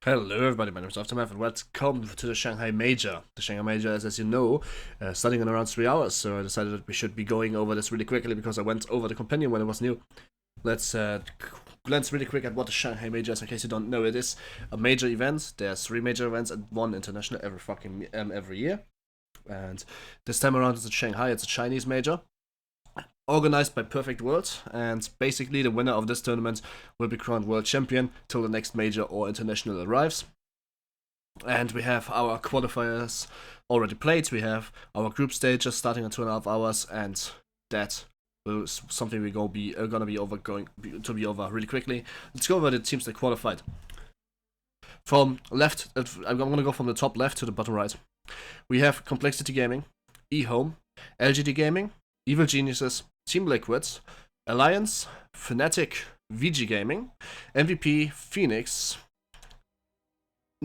Hello everybody, my name is Aftermath and welcome to the Shanghai Major. The Shanghai Major is, as you know, starting in around 3 hours, so I decided that we should be going over this really quickly because I went over the compendium when it was new. Let's glance really quick at what the Shanghai Major is in case you don't know. It is a major event. There's 3 major events and 1 international every year. And this time around it's in Shanghai, it's a Chinese major. Organized by Perfect World, and basically the winner of this tournament will be crowned world champion till the next major or international arrives. And we have our qualifiers already played. We have our group stages starting in 2.5 hours, and that is something we're gonna be over really quickly. Let's go over the teams that qualified. From left, I'm gonna go from the top left to the bottom right. We have Complexity Gaming, eHome, LGD Gaming, Evil Geniuses, Team Liquids, Alliance, Fnatic, VG Gaming, MVP, Phoenix,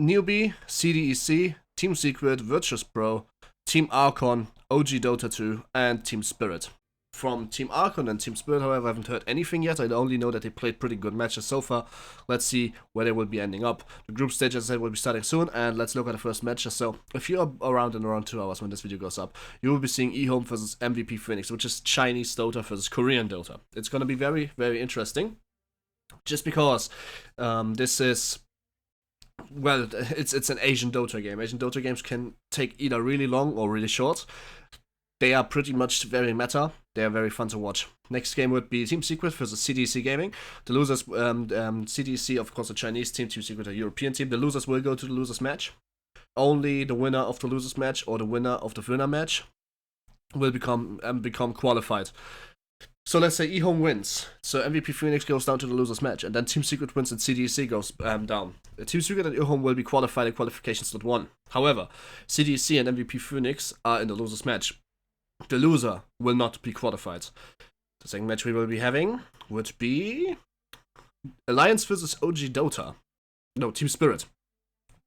Newbie, CDEC, Team Secret, Virtus Pro, Team Archon, OG Dota 2, and Team Spirit. From Team Archon and Team Spirit, however, I haven't heard anything yet. I only know that they played pretty good matches so far. Let's see where they will be ending up. The group stage, as I said, will be starting soon, and let's look at the first matches. So, if you're around in around 2 hours when this video goes up, you will be seeing eHome versus MVP Phoenix, which is Chinese Dota versus Korean Dota. It's going to be very, very interesting. Just because this is... Well, it's an Asian Dota game. Asian Dota games can take either really long or really short. They are pretty much very meta. They are very fun to watch. Next game would be Team Secret versus CDC Gaming. The losers, CDC, of course, a Chinese team. Team Secret, a European team. The losers will go to the losers match. Only the winner of the losers match or the winner of the winner match will become qualified. So let's say eHome wins. So MVP Phoenix goes down to the losers match, and then Team Secret wins and CDC goes down. Team Secret and eHome will be qualified in qualification slot 1. However, CDC and MVP Phoenix are in the losers match. The loser will not be qualified. The second match we will be having would be Alliance versus OG Dota. No, Team Spirit.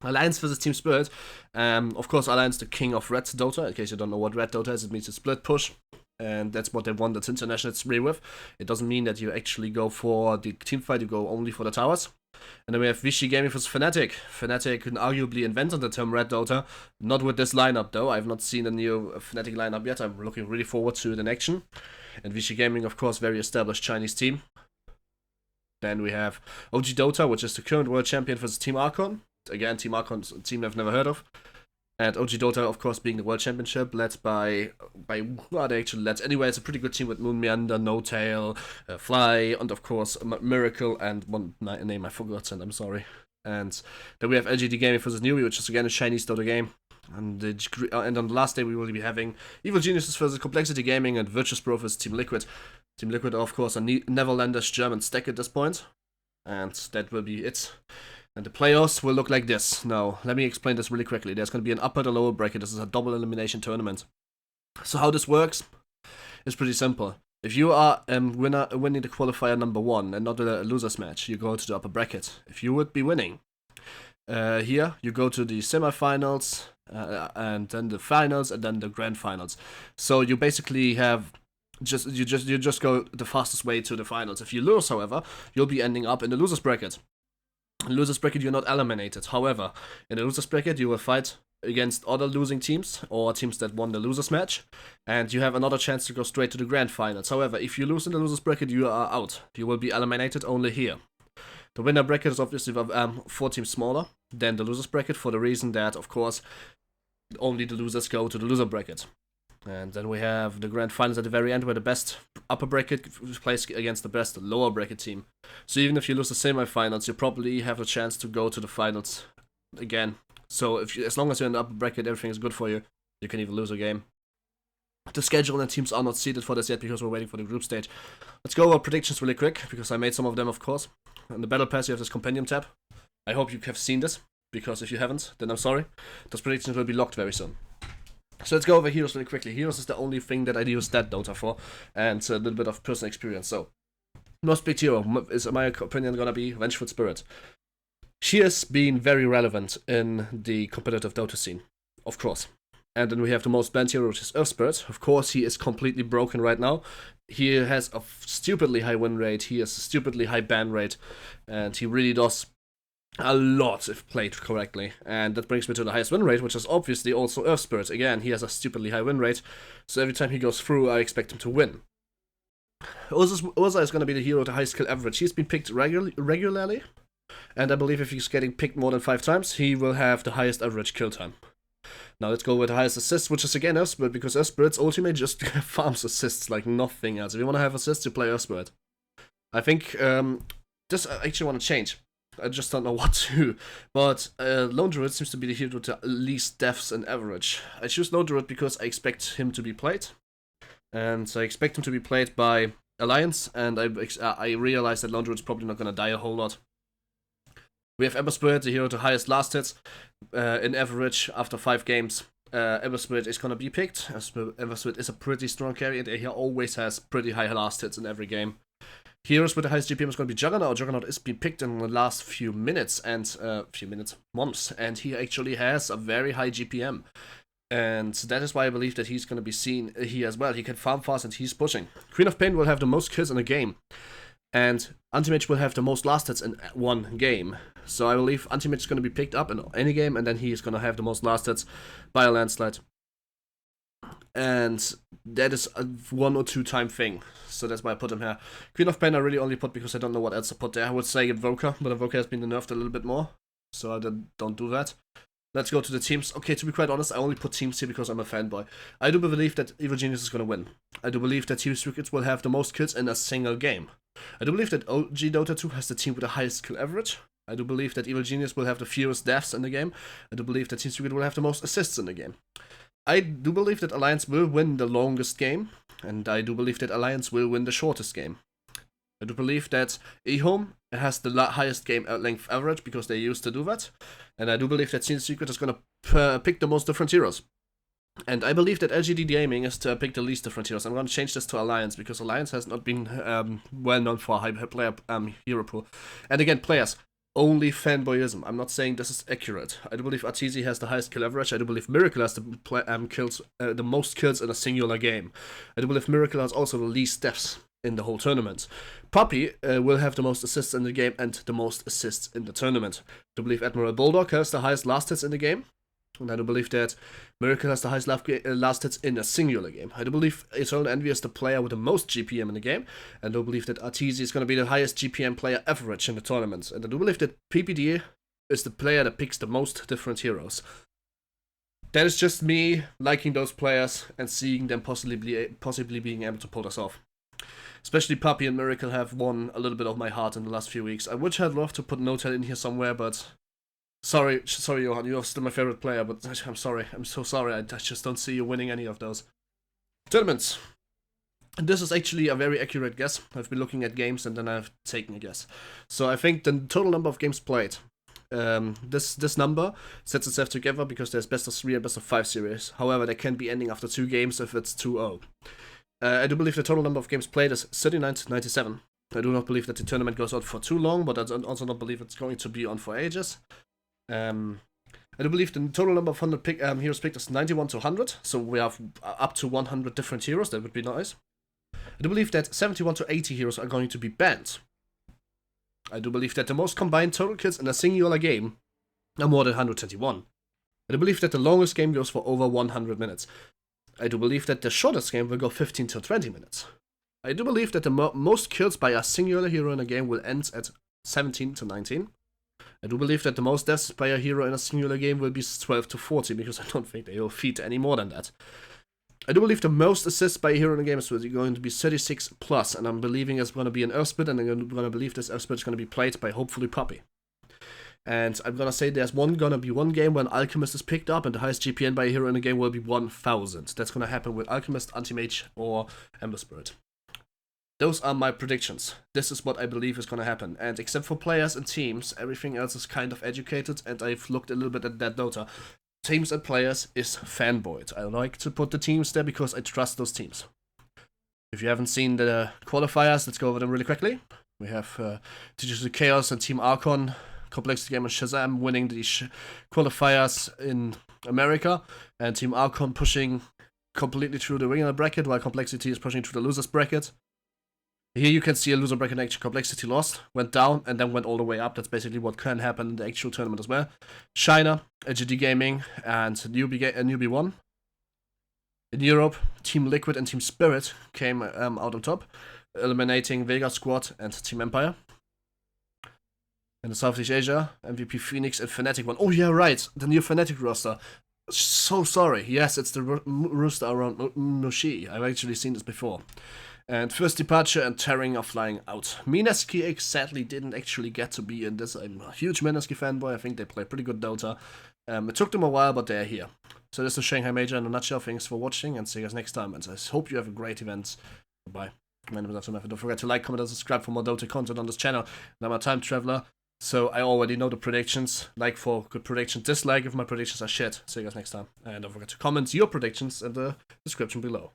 Alliance versus Team Spirit. Of course, Alliance the king of Red Dota. In case you don't know what Red Dota is, it means a split push. And that's what they won that's international 3 with. It doesn't mean that you actually go for the team fight, you go only for the towers. And then we have Vichy Gaming versus Fnatic. Fnatic can arguably invented the term Red Dota. Not with this lineup though. I've not seen the new Fnatic lineup yet. I'm looking really forward to it in action. And Vichy Gaming, of course, very established Chinese team. Then we have OG Dota, which is the current world champion versus Team Archon. Again, Team Archon's a team I've never heard of. And OG Dota, of course, being the World Championship, led by well, they actually led. Anyway, it's a pretty good team with Moon Meander, No Tail, Fly, and of course, Miracle, and one name I forgot, and I'm sorry. And then we have LGD Gaming versus Newbie, which is again a Chinese Dota game. And on the last day, we will be having Evil Geniuses versus Complexity Gaming and Virtus Pro versus Team Liquid. Team Liquid, of course, a Netherlandish German stack at this point. And that will be it. And the playoffs will look like this. Now, let me explain this really quickly. There's going to be an upper and a lower bracket. This is a double elimination tournament. So how this works is pretty simple. If you are winning the qualifier number 1 and not a losers match, you go to the upper bracket. If you would be winning, here you go to the semifinals, and then the finals, and then the grand finals. So you basically have you just go the fastest way to the finals. If you lose, however, you'll be ending up in the losers bracket. In the losers bracket, you're not eliminated. However, in the losers bracket, you will fight against other losing teams or teams that won the losers match, and you have another chance to go straight to the grand finals. However, if you lose in the losers bracket, you are out. You will be eliminated only here. The winner bracket is obviously 4 teams smaller than the losers bracket for the reason that, of course, only the losers go to the loser bracket. And then we have the grand finals at the very end, where the best upper bracket plays against the best lower bracket team. So even if you lose the semifinals, you probably have a chance to go to the finals again. So as long as you're in the upper bracket, everything is good for you. You can even lose a game. The schedule and teams are not seeded for this yet because we're waiting for the group stage. Let's go over predictions really quick, because I made some of them, of course. On the Battle Pass, you have this Compendium tab. I hope you have seen this, because if you haven't, then I'm sorry. Those predictions will be locked very soon. So let's go over Heroes really quickly. Heroes is the only thing that I use that Dota for, and a little bit of personal experience. So, most picked hero is, in my opinion, gonna be Vengeful Spirit. She has been very relevant in the competitive Dota scene, of course. And then we have the most banned hero, which is Earth Spirit. Of course, he is completely broken right now. He has a stupidly high win rate, he has a stupidly high ban rate, and he really does a lot if played correctly. And that brings me to the highest win rate, which is obviously also Earth Spirit. Again, he has a stupidly high win rate, so every time he goes through, I expect him to win. Urza is going to be the hero with the highest kill average. He's been picked regularly, and I believe if he's getting picked more than 5 times, he will have the highest average kill time. Now let's go with the highest assist, which is again Earth Spirit, because Earth Spirit's ultimate just farms assists like nothing else. If you want to have assists, you play Earth Spirit. I think this I actually want to change. I just don't know what to. But Lone Druid seems to be the hero with the least deaths in average. I choose Lone Druid because I expect him to be played. And I expect him to be played by Alliance, and I realize that Lone Druid's probably not going to die a whole lot. We have Ember Spirit, the hero with the highest last hits in average after 5 games. Ember Spirit is going to be picked. Ember Spirit is a pretty strong carry, and he always has pretty high last hits in every game. Heroes with the highest GPM is going to be Juggernaut. Juggernaut is being picked in the last few minutes, months, and he actually has a very high GPM. And that is why I believe that he's going to be seen here as well. He can farm fast and he's pushing. Queen of Pain will have the most kills in a game. And Anti-Mage will have the most last hits in one game. So I believe Anti-Mage is going to be picked up in any game, and then he is going to have the most last hits by a landslide. And that is a 1 or 2 time thing. So that's why I put him here. Queen of Pain I really only put because I don't know what else to put there. I would say Invoker, but Invoker has been nerfed a little bit more. So I don't do that. Let's go to the teams. Okay, to be quite honest, I only put teams here because I'm a fanboy. I do believe that Evil Genius is going to win. I do believe that Team Secrets will have the most kills in a single game. I do believe that OG Dota 2 has the team with the highest kill average. I do believe that Evil Genius will have the fewest deaths in the game. I do believe that Team Secret will have the most assists in the game. I do believe that Alliance will win the longest game, and I do believe that Alliance will win the shortest game. I do believe that eHome has the highest game length average because they used to do that. And I do believe that Team Secret is going to pick the most different heroes. And I believe that LGD Gaming is to pick the least different heroes. I'm going to change this to Alliance because Alliance has not been well known for a high player hero pool. And again, players, only fanboyism. I'm not saying this is accurate. I do believe Arteezy has the highest kill average. I do believe Miracle has the most kills in a singular game. I do believe Miracle has also the least deaths in the whole tournament. Puppy will have the most assists in the game and the most assists in the tournament. I do believe Admiral Bulldog has the highest last hits in the game. And I do believe that Miracle has the highest last hits in a singular game. I do believe Eternal Envy is the player with the most GPM in the game. And I do believe that Arteezy is going to be the highest GPM player average in the tournament. And I do believe that PPD is the player that picks the most different heroes. That is just me liking those players and seeing them possibly being able to pull this off. Especially Puppy and Miracle have won a little bit of my heart in the last few weeks. I would have loved to put No-Tail in here somewhere, but sorry, Johan, you're still my favorite player, but I'm sorry. I'm so sorry. I just don't see you winning any of those. Tournaments. This is actually a very accurate guess. I've been looking at games and then I've taken a guess. So I think the total number of games played. This number sets itself together because there's best of 3 and best of 5 series. However, they can be ending after 2 games if it's 2-0. I do believe the total number of games played is 39 to 97. I do not believe that the tournament goes on for too long, but I also don't believe it's going to be on for ages. I do believe the total number of heroes picked is 91 to 100, so we have up to 100 different heroes. That would be nice. I do believe that 71 to 80 heroes are going to be banned. I do believe that the most combined total kills in a singular game are more than 121. I do believe that the longest game goes for over 100 minutes. I do believe that the shortest game will go 15 to 20 minutes. I do believe that the most kills by a singular hero in a game will end at 17 to 19. I do believe that the most deaths by a hero in a singular game will be 12 to 40, because I don't think they will feed any more than that. I do believe the most assists by a hero in a game is going to be 36 plus, and I'm believing it's going to be an Earth Split, and I'm going to believe this Earth Split is going to be played by hopefully Puppy. And I'm gonna say there's gonna be one game when Alchemist is picked up and the highest GPN by a hero in a game will be 1000. That's gonna happen with Alchemist, Anti-Mage, or Ember Spirit. Those are my predictions. This is what I believe is gonna happen. And except for players and teams, everything else is kind of educated, and I've looked a little bit at that Dota. Teams and players is fanboyed. I like to put the teams there because I trust those teams. If you haven't seen the qualifiers, let's go over them really quickly. We have Digital Chaos and Team Archon, Complexity Game and Shazam winning the qualifiers in America, and Team Archon pushing completely through the winner bracket while Complexity is pushing through the losers bracket. Here you can see a loser bracket action. Complexity lost, went down, and then went all the way up. That's basically what can happen in the actual tournament as well. China, GD Gaming, and Newbie won. In Europe, Team Liquid and Team Spirit came out on top, eliminating Vega Squad and Team Empire. In the Southeast Asia, MVP Phoenix and Fnatic won. Oh yeah, right, the new Fnatic roster. So sorry. Yes, it's the roster around Noshi. I've actually seen this before. And First Departure and Tearing are flying out. Minaski sadly didn't actually get to be in this. I'm a huge Minaski fanboy. I think they play pretty good Dota. It took them a while, but they're here. So this is Shanghai Major in a nutshell. Thanks for watching, and see you guys next time. And I hope you have a great event. Goodbye. My name is Dr. Don't forget to like, comment, and subscribe for more Dota content on this channel. And I'm a time traveler, so I already know the predictions. Like for good predictions, dislike if my predictions are shit. See you guys next time. And don't forget to comment your predictions in the description below.